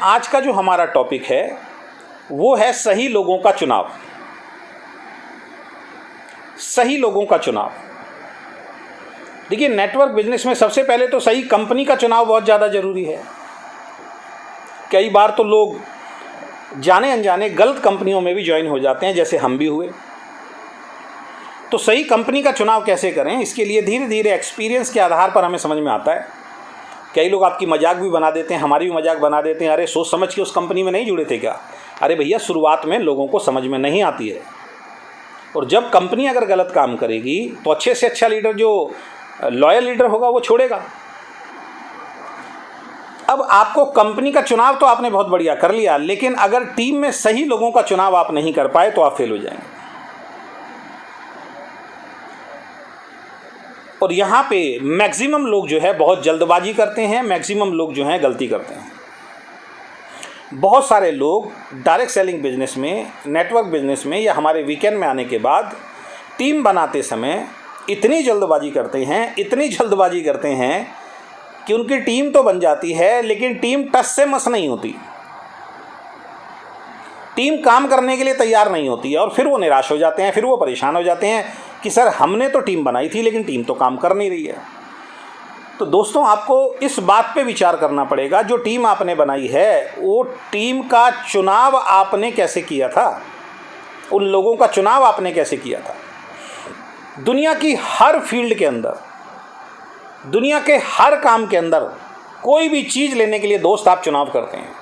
आज का जो हमारा टॉपिक है वो है सही लोगों का चुनाव। सही लोगों का चुनाव। देखिए, नेटवर्क बिजनेस में सबसे पहले तो सही कंपनी का चुनाव बहुत ज़्यादा ज़रूरी है। कई बार तो लोग जाने अनजाने गलत कंपनियों में भी ज्वाइन हो जाते हैं, जैसे हम भी हुए। तो सही कंपनी का चुनाव कैसे करें, इसके लिए धीरे धीरे एक्सपीरियंस के आधार पर हमें समझ में आता है। कई लोग आपकी मजाक भी बना देते हैं, हमारी भी मजाक बना देते हैं। अरे सोच समझ के उस कंपनी में नहीं जुड़े थे क्या? अरे भैया, शुरुआत में लोगों को समझ में नहीं आती है, और जब कंपनी अगर गलत काम करेगी तो अच्छे से अच्छा लीडर, जो लॉयल लीडर होगा, वो छोड़ेगा। अब आपको कंपनी का चुनाव तो आपने बहुत बढ़िया कर लिया, लेकिन अगर टीम में सही लोगों का चुनाव आप नहीं कर पाए तो आप फेल हो जाएंगे। और यहाँ पे मैक्सिमम लोग जो है बहुत जल्दबाजी करते हैं, मैक्सिमम लोग जो हैं गलती करते हैं। बहुत सारे लोग डायरेक्ट सेलिंग बिजनेस में, नेटवर्क बिजनेस में या हमारे वीकेंड में आने के बाद टीम बनाते समय इतनी जल्दबाजी करते हैं, इतनी जल्दबाजी करते हैं कि उनकी टीम तो बन जाती है, लेकिन टीम टस से मस नहीं होती। टीम काम करने के लिए तैयार नहीं होती है, और फिर वो निराश हो जाते हैं, फिर वो परेशान हो जाते हैं कि सर, हमने तो टीम बनाई थी लेकिन टीम तो काम कर नहीं रही है। तो दोस्तों, आपको इस बात पे विचार करना पड़ेगा, जो टीम आपने बनाई है वो टीम का चुनाव आपने कैसे किया था, उन लोगों का चुनाव आपने कैसे किया था। दुनिया की हर फील्ड के अंदर, दुनिया के हर काम के अंदर, कोई भी चीज़ लेने के लिए दोस्त आप चुनाव करते हैं।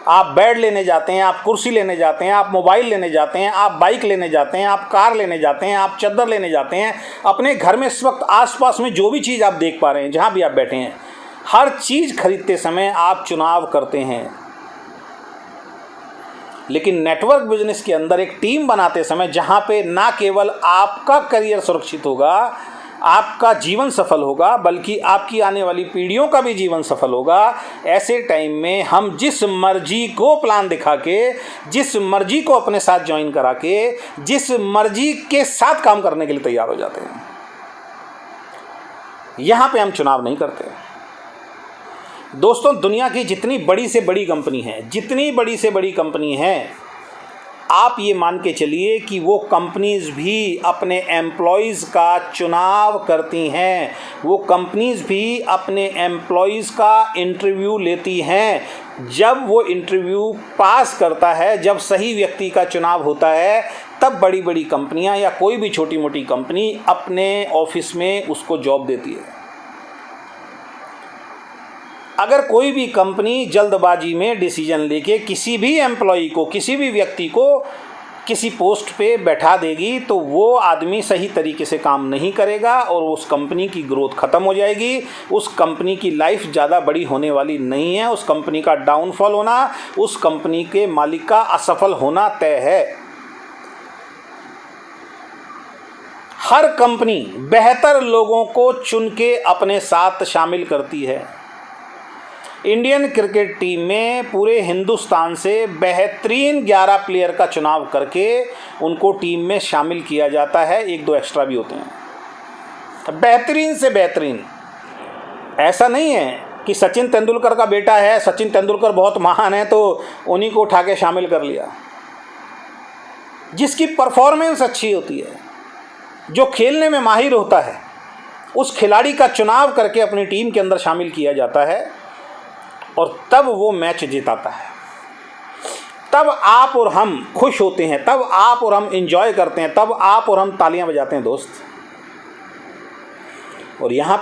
आप बेड लेने जाते हैं, आप कुर्सी लेने जाते हैं, आप मोबाइल लेने जाते हैं, आप बाइक लेने जाते हैं, आप कार लेने जाते हैं, आप चद्दर लेने जाते हैं। अपने घर में इस वक्त आसपास में जो भी चीज़ आप देख पा रहे हैं, जहाँ भी आप बैठे हैं, हर चीज़ खरीदते समय आप चुनाव करते हैं। लेकिन नेटवर्क बिजनेस के अंदर एक टीम बनाते समय, जहाँ पे ना केवल आपका करियर सुरक्षित होगा, आपका जीवन सफल होगा, बल्कि आपकी आने वाली पीढ़ियों का भी जीवन सफल होगा, ऐसे टाइम में हम जिस मर्जी को प्लान दिखा के, जिस मर्जी को अपने साथ ज्वाइन करा के, जिस मर्जी के साथ काम करने के लिए तैयार हो जाते हैं। यहाँ पे हम चुनाव नहीं करते। दोस्तों, दुनिया की जितनी बड़ी से बड़ी कंपनी है, जितनी बड़ी से बड़ी कंपनी है, आप ये मान के चलिए कि वो कंपनीज़ भी अपने एम्प्लॉयज़ का चुनाव करती हैं। वो कंपनीज़ भी अपने एम्प्लॉयज़ का इंटरव्यू लेती हैं। जब वो इंटरव्यू पास करता है, जब सही व्यक्ति का चुनाव होता है, तब बड़ी बड़ी कंपनियां या कोई भी छोटी मोटी कंपनी अपने ऑफिस में उसको जॉब देती है। अगर कोई भी कंपनी जल्दबाजी में डिसीजन लेके किसी भी एम्प्लॉई को, किसी भी व्यक्ति को किसी पोस्ट पे बैठा देगी, तो वो आदमी सही तरीके से काम नहीं करेगा और उस कंपनी की ग्रोथ ख़त्म हो जाएगी। उस कंपनी की लाइफ ज़्यादा बड़ी होने वाली नहीं है। उस कंपनी का डाउनफॉल होना, उस कंपनी के मालिक का असफल होना तय है। हर कंपनी बेहतर लोगों को चुन के अपने साथ शामिल करती है। इंडियन क्रिकेट टीम में पूरे हिंदुस्तान से बेहतरीन 11 प्लेयर का चुनाव करके उनको टीम में शामिल किया जाता है। 1-2 एक्स्ट्रा भी होते हैं। बेहतरीन से बेहतरीन। ऐसा नहीं है कि सचिन तेंदुलकर का बेटा है, सचिन तेंदुलकर बहुत महान है तो उन्हीं को उठा के शामिल कर लिया। जिसकी परफॉर्मेंस अच्छी होती है, जो खेलने में माहिर होता है, उस खिलाड़ी का चुनाव करके अपनी टीम के अंदर शामिल किया जाता है, और तब वो मैच जिताता है। तब आप और हम खुश होते हैं, तब आप और हम एंजॉय करते हैं, तब आप और हम तालियां बजाते हैं दोस्त। और यहाँ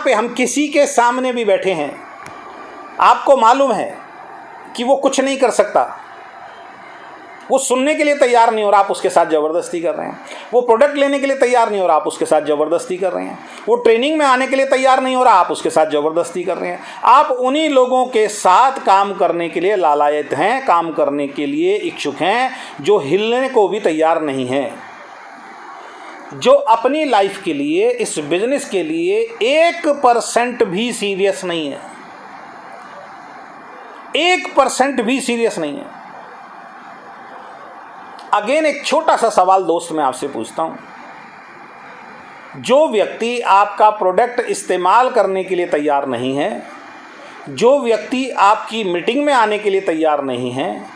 पे हम किसी के सामने भी बैठे हैं, आपको मालूम है कि वो कुछ नहीं कर सकता, वो सुनने के लिए तैयार नहीं और आप उसके साथ ज़बरदस्ती कर रहे हैं। वो प्रोडक्ट लेने के लिए तैयार नहीं और आप उसके साथ ज़बरदस्ती कर रहे हैं। वो ट्रेनिंग में आने के लिए तैयार नहीं और आप उसके साथ ज़बरदस्ती कर रहे हैं। आप उन्हीं लोगों के साथ काम करने के लिए लालायत हैं, काम करने के लिए इच्छुक हैं, जो हिलने को भी तैयार नहीं हैं, जो अपनी लाइफ के लिए, इस बिजनेस के लिए 1% भी सीरियस नहीं है। 1% भी सीरियस नहीं है। अगेन एक छोटा सा सवाल दोस्त मैं आपसे पूछता हूं, जो व्यक्ति आपका प्रोडक्ट इस्तेमाल करने के लिए तैयार नहीं है, जो व्यक्ति आपकी मीटिंग में आने के लिए तैयार नहीं है,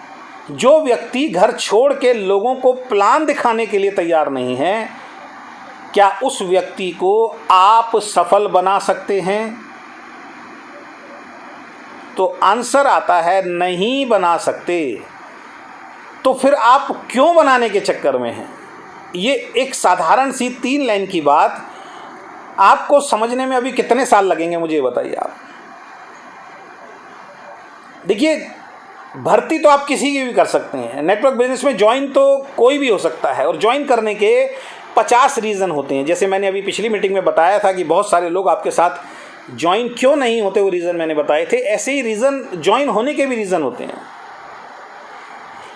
जो व्यक्ति घर छोड़ के लोगों को प्लान दिखाने के लिए तैयार नहीं है, क्या उस व्यक्ति को आप सफल बना सकते हैं? तो आंसर आता है नहीं बना सकते। तो फिर आप क्यों बनाने के चक्कर में हैं? ये एक साधारण सी 3 लाइन की बात आपको समझने में अभी कितने साल लगेंगे मुझे बताइए आप। देखिए, भर्ती तो आप किसी की भी कर सकते हैं, नेटवर्क बिजनेस में ज्वाइन तो कोई भी हो सकता है, और ज्वाइन करने के 50 रीज़न होते हैं। जैसे मैंने अभी पिछली मीटिंग में बताया था कि बहुत सारे लोग आपके साथ ज्वाइन क्यों नहीं होते, वो रीज़न मैंने बताए थे। ऐसे ही रीज़न ज्वाइन होने के भी रीज़न होते हैं।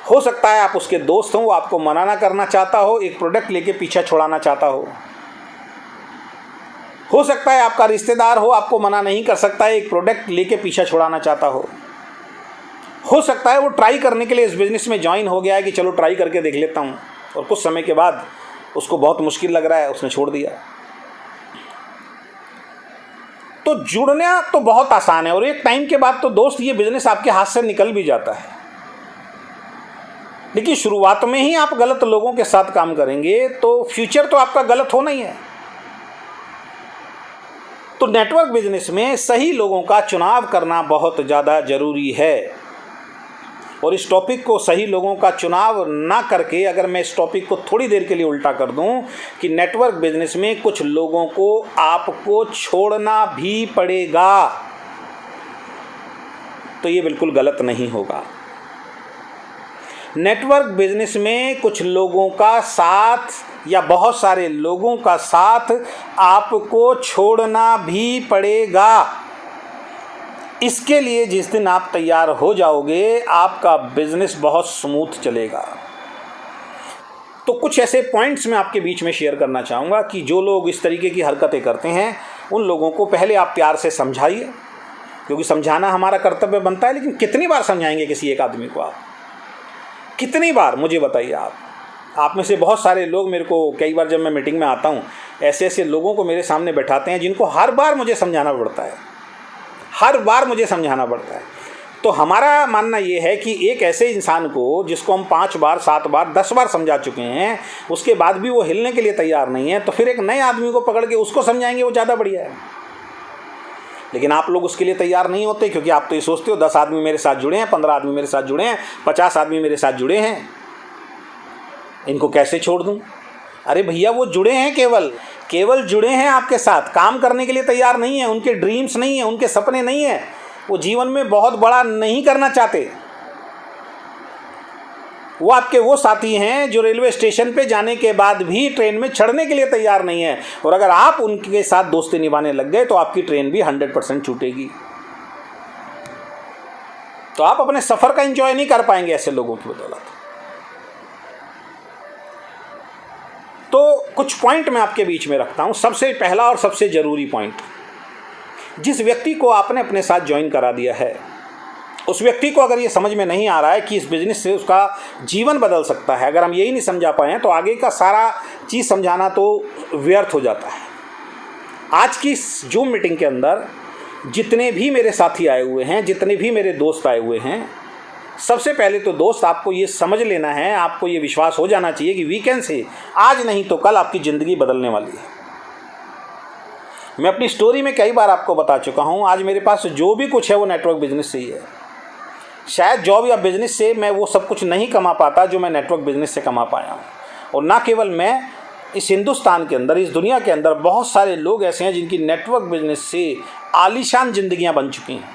हो सकता है आप उसके दोस्त हों, वो आपको मना करना चाहता हो, एक प्रोडक्ट लेके पीछा छुड़ाना चाहता हो सकता है आपका रिश्तेदार हो, आपको मना नहीं कर सकता है, एक प्रोडक्ट लेके पीछा छुड़ाना चाहता हो सकता है वो ट्राई करने के लिए इस बिज़नेस में ज्वाइन हो गया है कि चलो ट्राई करके देख लेता हूँ, और कुछ समय के बाद उसको बहुत मुश्किल लग रहा है, उसने छोड़ दिया। तो जुड़ना तो बहुत आसान है, और एक टाइम के बाद तो दोस्त ये बिज़नेस आपके हाथ से निकल भी जाता है। लेकिन शुरुआत में ही आप गलत लोगों के साथ काम करेंगे तो फ्यूचर तो आपका गलत होना ही है। तो नेटवर्क बिजनेस में सही लोगों का चुनाव करना बहुत ज़्यादा ज़रूरी है। और इस टॉपिक को सही लोगों का चुनाव ना करके अगर मैं इस टॉपिक को थोड़ी देर के लिए उल्टा कर दूं कि नेटवर्क बिजनेस में कुछ लोगों को आपको छोड़ना भी पड़ेगा, तो ये बिल्कुल गलत नहीं होगा। नेटवर्क बिजनेस में कुछ लोगों का साथ या बहुत सारे लोगों का साथ आपको छोड़ना भी पड़ेगा। इसके लिए जिस दिन आप तैयार हो जाओगे, आपका बिजनेस बहुत स्मूथ चलेगा। तो कुछ ऐसे पॉइंट्स मैं आपके बीच में शेयर करना चाहूँगा कि जो लोग इस तरीके की हरकतें करते हैं, उन लोगों को पहले आप प्यार से समझाइए, क्योंकि समझाना हमारा कर्तव्य बनता है। लेकिन कितनी बार समझाएंगे किसी एक आदमी को आप? कितनी बार मुझे बताइए आप में से बहुत सारे लोग मेरे को कई बार जब मैं मीटिंग में आता हूँ, ऐसे ऐसे लोगों को मेरे सामने बैठाते हैं जिनको हर बार मुझे समझाना पड़ता है, हर बार मुझे समझाना पड़ता है। तो हमारा मानना ये है कि एक ऐसे इंसान को जिसको हम 5 बार 7 बार 10 बार समझा चुके हैं, उसके बाद भी वो हिलने के लिए तैयार नहीं है, तो फिर एक नए आदमी को पकड़ के उसको समझाएंगे, वो ज़्यादा बढ़िया है। लेकिन आप लोग उसके लिए तैयार नहीं होते, क्योंकि आप तो ये सोचते हो 10 आदमी मेरे साथ जुड़े हैं, 15 आदमी मेरे साथ जुड़े हैं, 50 आदमी मेरे साथ जुड़े हैं, इनको कैसे छोड़ दूं? अरे भैया, वो जुड़े हैं, केवल जुड़े हैं आपके साथ, काम करने के लिए तैयार नहीं है, उनके ड्रीम्स नहीं है, उनके सपने नहीं है, वो जीवन में बहुत बड़ा नहीं करना चाहते। वो आपके वो साथी हैं जो रेलवे स्टेशन पे जाने के बाद भी ट्रेन में चढ़ने के लिए तैयार नहीं है, और अगर आप उनके साथ दोस्ती निभाने लग गए तो आपकी ट्रेन भी 100% छूटेगी। तो आप अपने सफ़र का एंजॉय नहीं कर पाएंगे ऐसे लोगों की बदौलत। तो कुछ पॉइंट मैं आपके बीच में रखता हूं। सबसे पहला और सबसे ज़रूरी पॉइंट, जिस व्यक्ति को आपने अपने साथ ज्वाइन करा दिया है, उस व्यक्ति को अगर ये समझ में नहीं आ रहा है कि इस बिज़नेस से उसका जीवन बदल सकता है, अगर हम यही नहीं समझा पाए हैं, तो आगे का सारा चीज़ समझाना तो व्यर्थ हो जाता है। आज की इस जूम मीटिंग के अंदर जितने भी मेरे साथी आए हुए हैं, जितने भी मेरे दोस्त आए हुए हैं, सबसे पहले तो दोस्त आपको ये समझ लेना है, आपको ये विश्वास हो जाना चाहिए कि वीकेंड से आज नहीं तो कल आपकी ज़िंदगी बदलने वाली है। मैं अपनी स्टोरी में कई बार आपको बता चुका हूँ, आज मेरे पास जो भी कुछ है वो नेटवर्क बिजनेस से ही है। शायद जॉब या बिज़नेस से मैं वो सब कुछ नहीं कमा पाता जो मैं नेटवर्क बिजनेस से कमा पाया हूँ। और ना केवल मैं, इस हिंदुस्तान के अंदर, इस दुनिया के अंदर बहुत सारे लोग ऐसे हैं जिनकी नेटवर्क बिजनेस से आलीशान ज़िंदगियाँ बन चुकी हैं।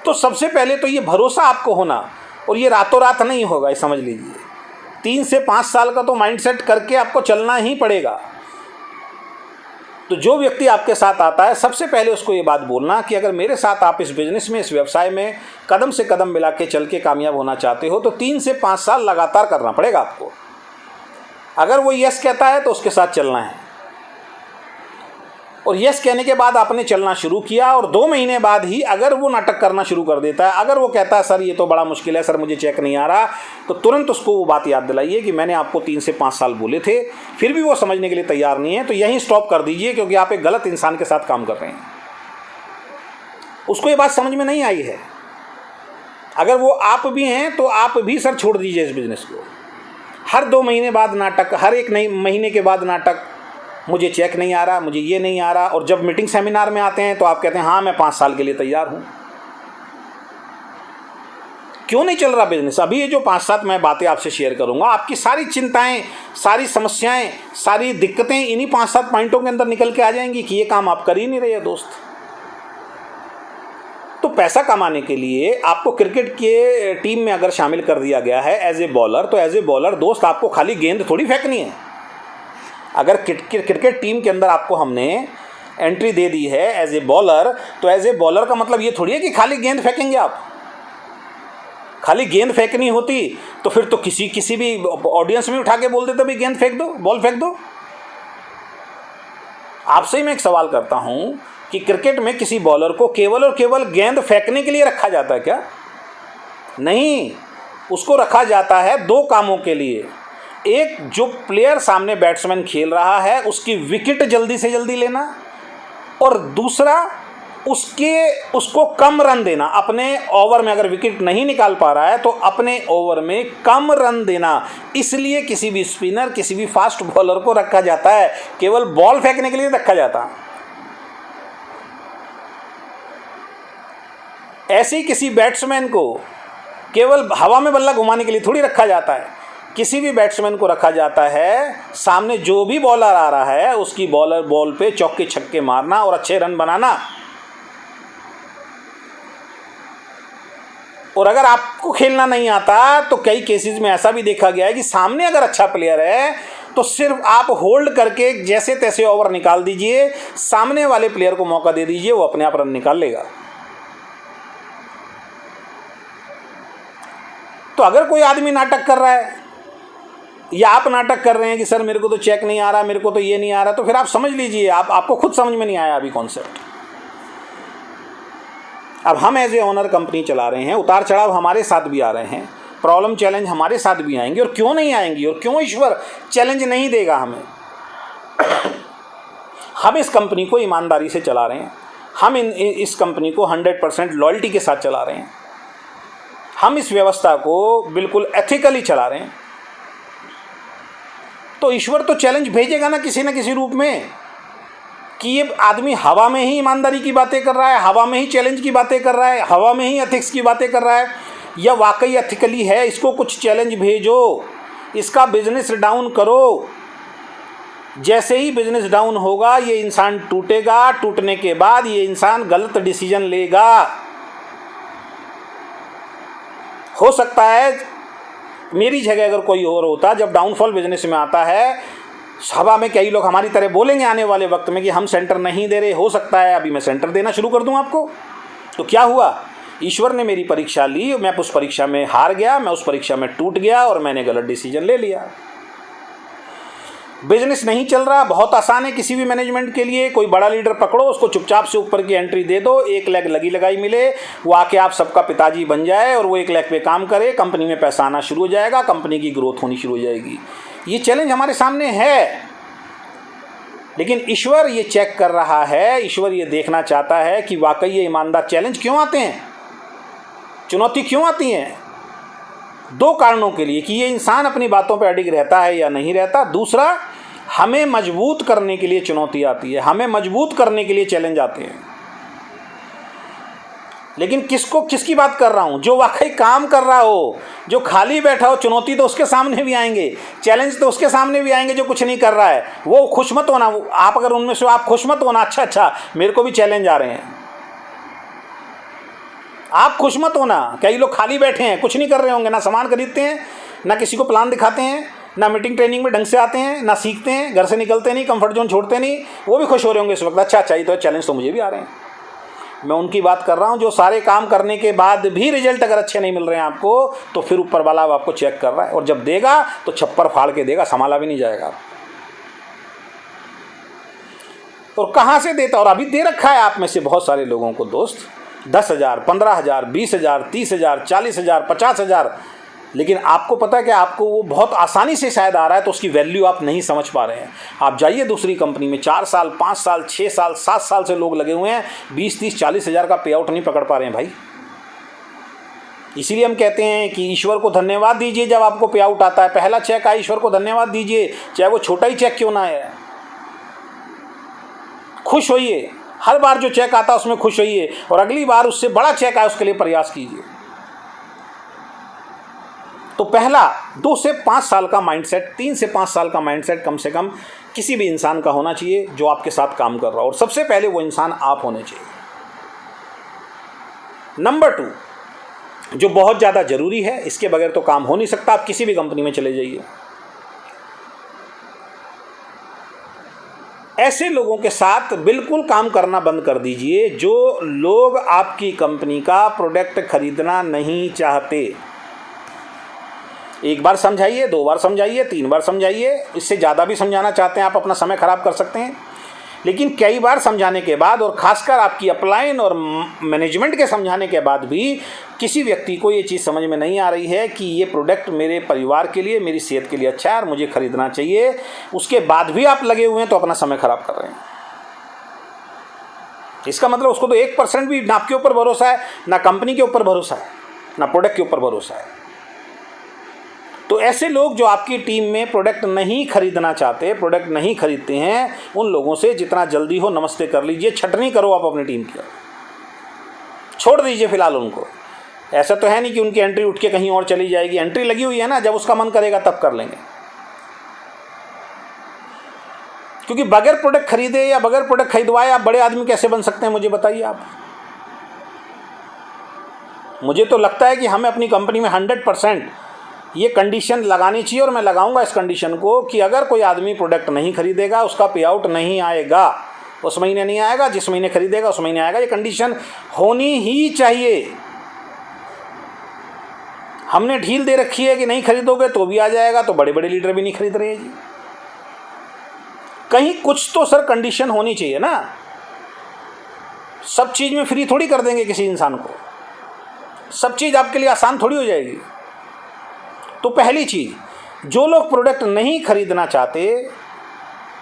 तो सबसे पहले तो ये भरोसा आपको होना, और ये रातों रात नहीं होगा, ये समझ लीजिए। 3 से 5 साल का तो माइंडसेट करके आपको चलना ही पड़ेगा। तो जो व्यक्ति आपके साथ आता है, सबसे पहले उसको ये बात बोलना कि अगर मेरे साथ आप इस बिज़नेस में, इस व्यवसाय में कदम से कदम मिला के चल के कामयाब होना चाहते हो, तो 3 से 5 साल लगातार करना पड़ेगा आपको। अगर वो यस कहता है तो उसके साथ चलना है, और यस कहने के बाद आपने चलना शुरू किया, और 2 महीने बाद ही अगर वो नाटक करना शुरू कर देता है, अगर वो कहता है सर ये तो बड़ा मुश्किल है, सर मुझे चेक नहीं आ रहा, तो तुरंत उसको वो बात याद दिलाइए कि मैंने आपको 3 से 5 साल बोले थे, फिर भी वो समझने के लिए तैयार नहीं है, तो यहीं स्टॉप कर दीजिए, क्योंकि आप एक गलत इंसान के साथ काम कर रहे हैं। उसको ये बात समझ में नहीं आई है। अगर वो आप भी हैं तो आप भी सर छोड़ दीजिए इस बिज़नेस को। हर 2 महीने बाद नाटक, हर एक नई महीने के बाद नाटक, मुझे चेक नहीं आ रहा, मुझे ये नहीं आ रहा। और जब मीटिंग सेमिनार में आते हैं तो आप कहते हैं हाँ मैं 5 साल के लिए तैयार हूँ। क्यों नहीं चल रहा बिजनेस? अभी ये जो 5-7 मैं बातें आपसे शेयर करूंगा, आपकी सारी चिंताएं, सारी समस्याएं, सारी दिक्कतें इन्हीं 5-7 पॉइंटों के अंदर निकल के आ जाएंगी कि ये काम आप कर ही नहीं रहे दोस्त। तो पैसा कमाने के लिए आपको क्रिकेट के टीम में अगर शामिल कर दिया गया है एज ए बॉलर, तो एज ए बॉलर दोस्त आपको खाली गेंद थोड़ी फेंकनी है। अगर क्रिकेट टीम के अंदर आपको हमने एंट्री दे दी है एज ए बॉलर, तो एज ए बॉलर का मतलब ये थोड़ी है कि खाली गेंद फेंकेंगे आप। खाली गेंद फेंकनी होती तो फिर तो किसी भी ऑडियंस में उठा के बोल देते भाई गेंद फेंक दो, बॉल फेंक दो। आपसे ही मैं एक सवाल करता हूं कि क्रिकेट में किसी बॉलर को केवल और केवल गेंद फेंकने के लिए रखा जाता है क्या? नहीं, उसको रखा जाता है 2 कामों के लिए। एक, जो प्लेयर सामने बैट्समैन खेल रहा है उसकी विकेट जल्दी से जल्दी लेना, और दूसरा उसको कम रन देना। अपने ओवर में अगर विकेट नहीं निकाल पा रहा है तो अपने ओवर में कम रन देना। इसलिए किसी भी स्पिनर, किसी भी फास्ट बॉलर को रखा जाता है, केवल बॉल फेंकने के लिए रखा जाता। ऐसे ही किसी बैट्समैन को केवल हवा में बल्ला घुमाने के लिए थोड़ी रखा जाता है। किसी भी बैट्समैन को रखा जाता है सामने जो भी बॉलर आ रहा है उसकी बॉल पे चौके छक्के मारना और अच्छे रन बनाना। और अगर आपको खेलना नहीं आता तो कई केसेस में ऐसा भी देखा गया है कि सामने अगर अच्छा प्लेयर है तो सिर्फ आप होल्ड करके जैसे तैसे ओवर निकाल दीजिए, सामने वाले प्लेयर को मौका दे दीजिए, वो अपने आप रन निकाल लेगा। तो अगर कोई आदमी नाटक कर रहा है या आप नाटक कर रहे हैं कि सर मेरे को तो चेक नहीं आ रहा, मेरे को तो ये नहीं आ रहा, तो फिर आप समझ लीजिए आपको खुद समझ में नहीं आया अभी कॉन्सेप्ट। अब हम एज ए ओनर कंपनी चला रहे हैं, उतार चढ़ाव हमारे साथ भी आ रहे हैं, प्रॉब्लम चैलेंज हमारे साथ भी आएंगे, और क्यों नहीं आएंगी, और क्यों ईश्वर चैलेंज नहीं देगा हमें। हम इस कंपनी को ईमानदारी से चला रहे हैं, हम इस कंपनी को 100% लॉयल्टी के साथ चला रहे हैं, हम इस व्यवस्था को बिल्कुल एथिकली चला रहे हैं। तो ईश्वर तो चैलेंज भेजेगा ना किसी रूप में कि ये आदमी हवा में ही ईमानदारी की बातें कर रहा है, हवा में ही चैलेंज की बातें कर रहा है, हवा में ही एथिक्स की बातें कर रहा है, या वाकई एथिकली है। इसको कुछ चैलेंज भेजो, इसका बिजनेस डाउन करो। जैसे ही बिजनेस डाउन होगा ये इंसान टूटेगा, टूटने के बाद ये इंसान गलत डिसीजन लेगा। हो सकता है मेरी जगह अगर कोई और होता, जब डाउनफॉल बिजनेस में आता है, सभा में कई लोग हमारी तरह बोलेंगे आने वाले वक्त में कि हम सेंटर नहीं दे रहे, हो सकता है अभी मैं सेंटर देना शुरू कर दूं आपको। तो क्या हुआ, ईश्वर ने मेरी परीक्षा ली, मैं उस परीक्षा में हार गया, मैं उस परीक्षा में टूट गया और मैंने गलत डिसीजन ले लिया। बिजनेस नहीं चल रहा, बहुत आसान है किसी भी मैनेजमेंट के लिए, कोई बड़ा लीडर पकड़ो, उसको चुपचाप से ऊपर की एंट्री दे दो, 1 लेग लगी लगाई मिले, वो आके आप सबका पिताजी बन जाए और वो 1 लेग पे काम करे, कंपनी में पैसा आना शुरू हो जाएगा, कंपनी की ग्रोथ होनी शुरू हो जाएगी। ये चैलेंज हमारे सामने है, लेकिन ईश्वर ये चेक कर रहा है, ईश्वर ये देखना चाहता है कि वाकई ये ईमानदार। चैलेंज क्यों आते हैं, चुनौती क्यों आती हैं? 2 कारणों के लिए, कि ये इंसान अपनी बातों पर अडिग रहता है या नहीं रहता। दूसरा, हमें मजबूत करने के लिए चुनौती आती है, हमें मजबूत करने के लिए चैलेंज आते हैं। लेकिन किसकी बात कर रहा हूं? जो वाकई काम कर रहा हो, जो खाली बैठा हो। चुनौती तो उसके सामने भी आएंगे, चैलेंज तो उसके सामने भी आएंगे जो कुछ नहीं कर रहा है। वो खुश मत होना, आप अगर उनमें से आप खुश मत होना, अच्छा मेरे को भी चैलेंज आ रहे हैं, आप खुश मत होना। कई लोग खाली बैठे हैं, कुछ नहीं कर रहे होंगे, ना सामान खरीदते हैं, ना किसी को प्लान दिखाते हैं, ना मीटिंग ट्रेनिंग में ढंग से आते हैं, ना सीखते हैं, घर से निकलते नहीं, कंफर्ट जोन छोड़ते नहीं। वो भी खुश हो रहे होंगे इस वक्त, अच्छा ये तो चैलेंज तो मुझे भी आ रहे हैं। मैं उनकी बात कर रहा हूं जो सारे काम करने के बाद भी रिजल्ट अगर अच्छे नहीं मिल रहे हैं आपको, तो फिर ऊपर वाला आपको चेक कर रहा है, और जब देगा तो छप्पर फाड़ के देगा, संभाला भी नहीं जाएगा। और कहां से देता, और अभी दे रखा है आप में से बहुत सारे लोगों को दोस्त, 10,000, 15,000, 20,000, 30,000, 40,000, 50,000, लेकिन आपको पता है कि आपको वो बहुत आसानी से शायद आ रहा है, तो उसकी वैल्यू आप नहीं समझ पा रहे हैं। आप जाइए दूसरी कंपनी में, 4 साल 5 साल 6 साल 7 साल से लोग लगे हुए हैं, 20-30-40 हज़ार का पे आउट नहीं पकड़ पा रहे हैं भाई। इसीलिए हम कहते हैं कि ईश्वर को धन्यवाद दीजिए जब आपको पे आउट आता है। पहला चेक आया, ईश्वर को धन्यवाद दीजिए, चाहे वो छोटा ही चेक क्यों ना है। खुश होइए, हर बार जो चेक आता है उसमें खुश होइए, और अगली बार उससे बड़ा चेक आए उसके लिए प्रयास कीजिए। तो पहला 2 से 5 साल का माइंडसेट, 3 से 5 साल का माइंडसेट कम से कम किसी भी इंसान का होना चाहिए जो आपके साथ काम कर रहा हो, और सबसे पहले वो इंसान आप होने चाहिए। नंबर 2, जो बहुत ज़्यादा ज़रूरी है, इसके बगैर तो काम हो नहीं सकता। आप किसी भी कंपनी में चले जाइए, ऐसे लोगों के साथ बिल्कुल काम करना बंद कर दीजिए जो लोग आपकी कंपनी का प्रोडक्ट खरीदना नहीं चाहते। एक बार समझाइए, 2 बार समझाइए, 3 बार समझाइए, इससे ज़्यादा भी समझाना चाहते हैं आप, अपना समय खराब कर सकते हैं। लेकिन कई बार समझाने के बाद, और खासकर आपकी अपलाइन और मैनेजमेंट के समझाने के बाद भी किसी व्यक्ति को ये चीज़ समझ में नहीं आ रही है कि ये प्रोडक्ट मेरे परिवार के लिए, मेरी सेहत के लिए अच्छा है और मुझे ख़रीदना चाहिए, उसके बाद भी आप लगे हुए हैं, तो अपना समय खराब कर रहे हैं। इसका मतलब उसको तो 1% भी ना आपके ऊपर भरोसा है, ना कंपनी के ऊपर भरोसा है, ना प्रोडक्ट के ऊपर भरोसा है। तो ऐसे लोग जो आपकी टीम में प्रोडक्ट नहीं खरीदना चाहते, प्रोडक्ट नहीं खरीदते हैं, उन लोगों से जितना जल्दी हो नमस्ते कर लीजिए। छटनी करो आप अपनी टीम की, छोड़ दीजिए फिलहाल उनको। ऐसा तो है नहीं कि उनकी एंट्री उठ के कहीं और चली जाएगी। एंट्री लगी हुई है ना, जब उसका मन करेगा तब कर लेंगे। क्योंकि बगैर प्रोडक्ट खरीदे या बगैर प्रोडक्ट खरीदवाए आप बड़े आदमी कैसे बन सकते हैं, मुझे बताइए आप। मुझे तो लगता है कि हमें अपनी कंपनी में 100% ये कंडीशन लगानी चाहिए, और मैं लगाऊंगा इस कंडीशन को कि अगर कोई आदमी प्रोडक्ट नहीं खरीदेगा, उसका पे आउट नहीं आएगा, उस महीने नहीं आएगा, जिस महीने खरीदेगा उस महीने आएगा। ये कंडीशन होनी ही चाहिए। हमने ढील दे रखी है कि नहीं खरीदोगे तो भी आ जाएगा, तो बड़े बड़े लीडर भी नहीं खरीद रहे हैं जी। कहीं कुछ तो सर कंडीशन होनी चाहिए ना। सब चीज़ में फ्री थोड़ी कर देंगे किसी इंसान को, सब चीज़ आपके लिए आसान थोड़ी हो जाएगी। तो पहली चीज़, जो लोग प्रोडक्ट नहीं खरीदना चाहते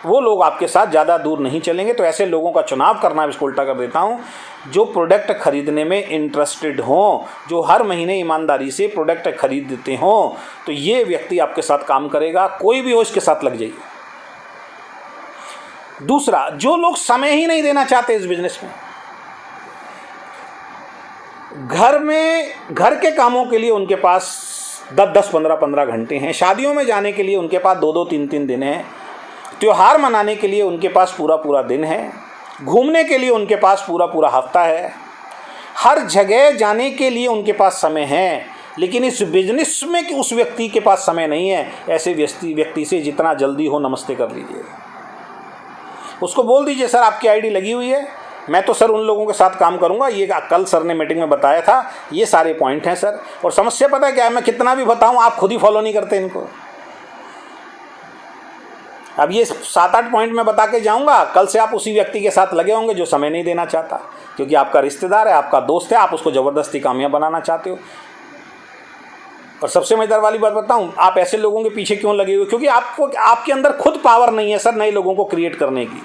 वो लोग आपके साथ ज़्यादा दूर नहीं चलेंगे। तो ऐसे लोगों का चुनाव करना, इसको उल्टा कर देता हूँ, जो प्रोडक्ट खरीदने में इंटरेस्टेड हों, जो हर महीने ईमानदारी से प्रोडक्ट खरीदते हों, तो ये व्यक्ति आपके साथ काम करेगा। कोई भी हो, इसके साथ लग जाइए। दूसरा, जो लोग समय ही नहीं देना चाहते इस बिजनेस में, घर के कामों के लिए उनके पास 10-10, 15-15 घंटे हैं, शादियों में जाने के लिए उनके पास 2-2, 3-3 दिन हैं, त्योहार मनाने के लिए उनके पास पूरा दिन है, घूमने के लिए उनके पास पूरा हफ्ता है, हर जगह जाने के लिए उनके पास समय है। लेकिन इस बिजनेस में कि उस व्यक्ति के पास समय नहीं है। ऐसे व्यक्ति से जितना जल्दी हो नमस्ते कर लीजिए। उसको बोल दीजिए, सर आपकी आईडी लगी हुई है, मैं तो सर उन लोगों के साथ काम करूंगा, ये कल सर ने मीटिंग में बताया था, ये सारे पॉइंट हैं सर। और समस्या पता है क्या है, मैं कितना भी बताऊं आप खुद ही फॉलो नहीं करते इनको। अब ये 7-8 पॉइंट मैं बता के जाऊंगा, कल से आप उसी व्यक्ति के साथ लगे होंगे जो समय नहीं देना चाहता, क्योंकि आपका रिश्तेदार है, आपका दोस्त है, आप उसको ज़बरदस्ती कामयाब बनाना चाहते हो। और सबसे मजेदार वाली बात बताऊं, आप ऐसे लोगों के पीछे क्यों लगे हुए? क्योंकि आपके अंदर खुद पावर नहीं है सर नए लोगों को क्रिएट करने की।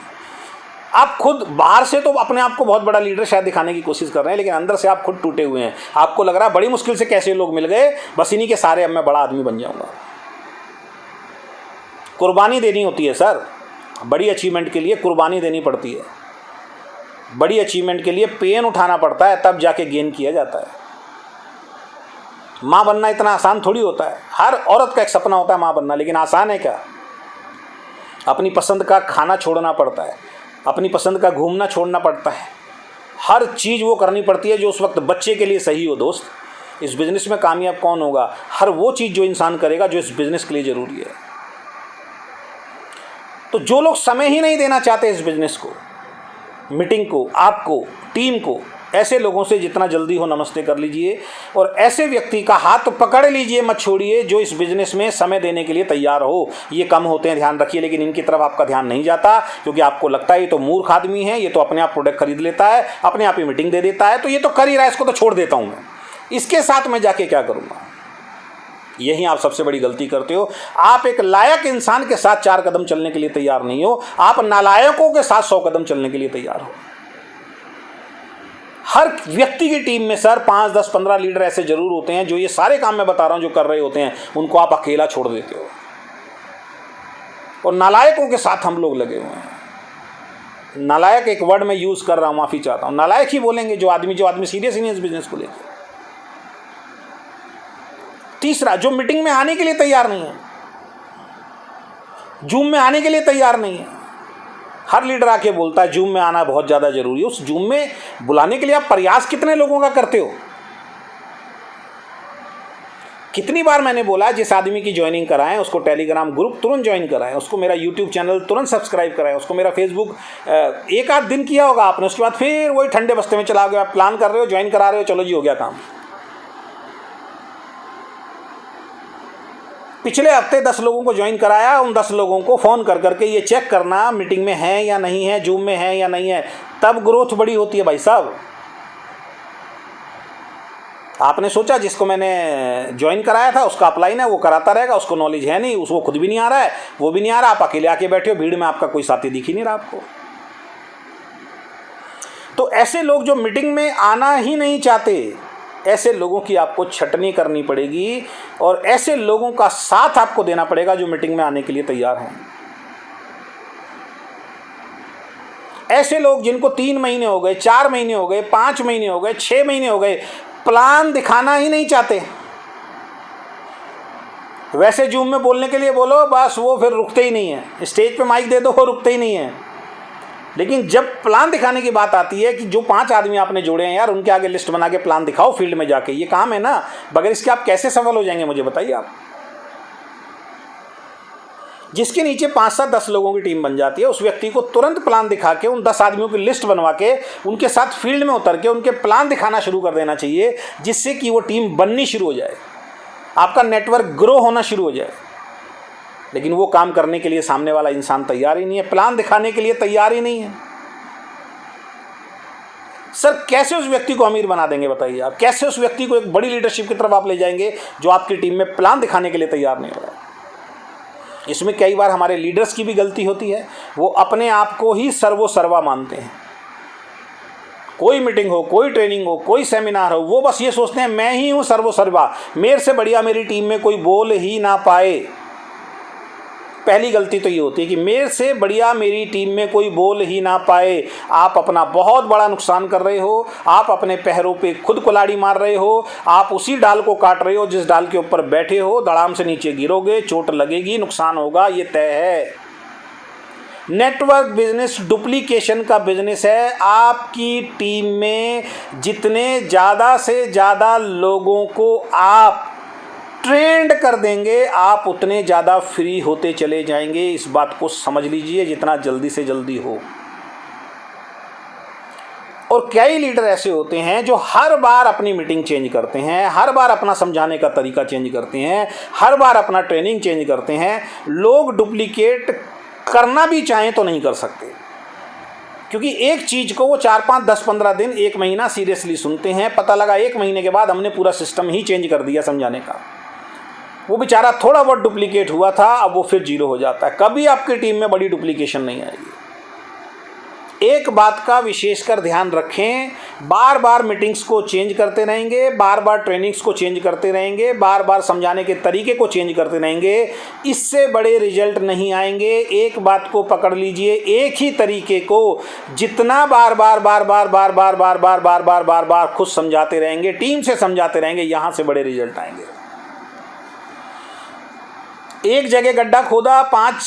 आप खुद बाहर से तो अपने आप को बहुत बड़ा लीडर शायद दिखाने की कोशिश कर रहे हैं, लेकिन अंदर से आप खुद टूटे हुए हैं। आपको लग रहा है बड़ी मुश्किल से कैसे लोग मिल गए, बस इन्हीं के सारे अब मैं बड़ा आदमी बन जाऊंगा। कुर्बानी देनी होती है सर, बड़ी अचीवमेंट के लिए कुर्बानी देनी पड़ती है। बड़ी अचीवमेंट के लिए पेन उठाना पड़ता है, तब जाके गेन किया जाता है। माँ बनना इतना आसान थोड़ी होता है। हर औरत का एक सपना होता है माँ बनना, लेकिन आसान है क्या? अपनी पसंद का खाना छोड़ना पड़ता है, अपनी पसंद का घूमना छोड़ना पड़ता है, हर चीज़ वो करनी पड़ती है जो उस वक्त बच्चे के लिए सही हो। दोस्त, इस बिज़नेस में कामयाब कौन होगा? हर वो चीज़ जो इंसान करेगा जो इस बिज़नेस के लिए ज़रूरी है। तो जो लोग समय ही नहीं देना चाहते इस बिज़नेस को, मीटिंग को, आपको, टीम को, ऐसे लोगों से जितना जल्दी हो नमस्ते कर लीजिए। और ऐसे व्यक्ति का हाथ पकड़ लीजिए, मत छोड़िए, जो इस बिज़नेस में समय देने के लिए तैयार हो। ये कम होते हैं, ध्यान रखिए, लेकिन इनकी तरफ आपका ध्यान नहीं जाता, क्योंकि आपको लगता है ये तो मूर्ख आदमी है, ये तो अपने आप प्रोडक्ट खरीद लेता है, अपने आप ही मीटिंग दे देता है, तो ये तो कर ही रहा है, इसको तो छोड़ देता हूँ मैं, इसके साथ मैं जाके क्या करूँगा। यही आप सबसे बड़ी गलती करते हो। आप एक लायक इंसान के साथ 4 कदम चलने के लिए तैयार नहीं हो, आप नालायकों के साथ 100 कदम चलने के लिए तैयार हो। हर व्यक्ति की टीम में सर 5, 10, 15 लीडर ऐसे जरूर होते हैं जो ये सारे काम मैं बता रहा हूं जो कर रहे होते हैं, उनको आप अकेला छोड़ देते हो, और नालायकों के साथ हम लोग लगे हुए हैं। नालायक एक वर्ड में यूज कर रहा हूं, माफी चाहता हूं, नालायक ही बोलेंगे जो आदमी सीरियस ही नहीं है इस बिजनेस को लेकर। तीसरा, जो मीटिंग में आने के लिए तैयार नहीं है, जूम में आने के लिए तैयार नहीं है। हर लीडर आके बोलता है जूम में आना बहुत ज़्यादा जरूरी है। उस जूम में बुलाने के लिए आप प्रयास कितने लोगों का करते हो? कितनी बार मैंने बोला जिस आदमी की ज्वाइनिंग कराएं उसको टेलीग्राम ग्रुप तुरंत ज्वाइन कराएं, उसको मेरा यूट्यूब चैनल तुरंत सब्सक्राइब कराएं, उसको मेरा फेसबुक एक आध दिन किया होगा आपने, उसके बाद फिर वही ठंडे बस्ते में चला गया। आप प्लान कर रहे हो, ज्वाइन करा रहे हो, चलो जी हो गया काम। पिछले हफ्ते 10 लोगों को ज्वाइन कराया, उन 10 लोगों को फ़ोन कर करके ये चेक करना मीटिंग में है या नहीं है, जूम में है या नहीं है, तब ग्रोथ बड़ी होती है भाई साहब। आपने सोचा जिसको मैंने ज्वाइन कराया था उसका अपलाइन है, वो कराता रहेगा, उसको नॉलेज है नहीं, उसको खुद भी नहीं आ रहा है, वो भी नहीं आ रहा, आप अकेले आके बैठे हो, भीड़ में आपका कोई साथी दिख ही नहीं रहा आपको। तो ऐसे लोग जो मीटिंग में आना ही नहीं चाहते, ऐसे लोगों की आपको छटनी करनी पड़ेगी और ऐसे लोगों का साथ आपको देना पड़ेगा जो मीटिंग में आने के लिए तैयार हैं। ऐसे लोग जिनको 3 महीने हो गए, 4 महीने हो गए, 5 महीने हो गए, 6 महीने हो गए, प्लान दिखाना ही नहीं चाहते। वैसे जूम में बोलने के लिए बोलो, बस वो फिर रुकते ही नहीं है। स्टेज पे माइक दे दो, वो रुकते ही नहीं है। लेकिन जब प्लान दिखाने की बात आती है कि जो 5 आदमी आपने जोड़े हैं यार, उनके आगे लिस्ट बना के प्लान दिखाओ फील्ड में जाके, ये काम है ना। बगैर इसके आप कैसे सफल हो जाएंगे मुझे बताइए आप। जिसके नीचे 5, 7, 10 लोगों की टीम बन जाती है, उस व्यक्ति को तुरंत प्लान दिखा के उन 10 आदमियों की लिस्ट बनवा के उनके साथ फील्ड में उतर के उनके प्लान दिखाना शुरू कर देना चाहिए, जिससे कि वो टीम बननी शुरू हो जाए, आपका नेटवर्क ग्रो होना शुरू हो जाए। लेकिन वो काम करने के लिए सामने वाला इंसान तैयार ही नहीं है, प्लान दिखाने के लिए तैयार ही नहीं है। सर कैसे उस व्यक्ति को अमीर बना देंगे बताइए आप? कैसे उस व्यक्ति को एक बड़ी लीडरशिप की तरफ आप ले जाएंगे जो आपकी टीम में प्लान दिखाने के लिए तैयार नहीं हो रहा है? इसमें कई बार हमारे लीडर्स की भी गलती होती है, वो अपने आप को ही सर्वोसर्वा मानते हैं। कोई मीटिंग हो, कोई ट्रेनिंग हो, कोई सेमिनार हो, वो बस ये सोचते हैं मैं ही हूँ सर्वोसर्वा, मेरे से बढ़िया मेरी टीम में कोई बोल ही ना पाए। पहली गलती तो ये होती है कि मेरे से बढ़िया मेरी टीम में कोई बोल ही ना पाए। आप अपना बहुत बड़ा नुकसान कर रहे हो, आप अपने पैरों पे खुद कुल्हाड़ी मार रहे हो, आप उसी डाल को काट रहे हो जिस डाल के ऊपर बैठे हो। धड़ाम से नीचे गिरोगे, चोट लगेगी, नुकसान होगा, ये तय है। नेटवर्क बिजनेस डुप्लीकेशन का बिजनेस है। आपकी टीम में जितने ज़्यादा से ज़्यादा लोगों को आप ट्रेंड कर देंगे, आप उतने ज़्यादा फ्री होते चले जाएंगे। इस बात को समझ लीजिए जितना जल्दी से जल्दी हो। और कई लीडर ऐसे होते हैं जो हर बार अपनी मीटिंग चेंज करते हैं, हर बार अपना समझाने का तरीका चेंज करते हैं, हर बार अपना ट्रेनिंग चेंज करते हैं। लोग डुप्लीकेट करना भी चाहें तो नहीं कर सकते, क्योंकि एक चीज़ को वो 4, 5, 10, 15 दिन, 1 महीना सीरियसली सुनते हैं। पता लगा 1 महीने के बाद हमने पूरा सिस्टम ही चेंज कर दिया समझाने का। वो बेचारा थोड़ा बहुत डुप्लीकेट हुआ था, अब वो फिर 0 हो जाता है। कभी आपकी टीम में बड़ी डुप्लीकेशन नहीं आएगी। एक बात का विशेषकर ध्यान रखें, बार बार मीटिंग्स को चेंज करते रहेंगे, बार बार ट्रेनिंग्स को चेंज करते रहेंगे, बार बार समझाने के तरीके को चेंज करते रहेंगे, इससे बड़े रिजल्ट नहीं आएंगे। एक बात को पकड़ लीजिए, एक ही तरीके को जितना बार बार बार बार बार बार बार बार बार बार बार बार खुद समझाते रहेंगे, टीम से समझाते रहेंगे, यहाँ से बड़े रिजल्ट आएंगे। एक जगह गड्ढा खोदा, 5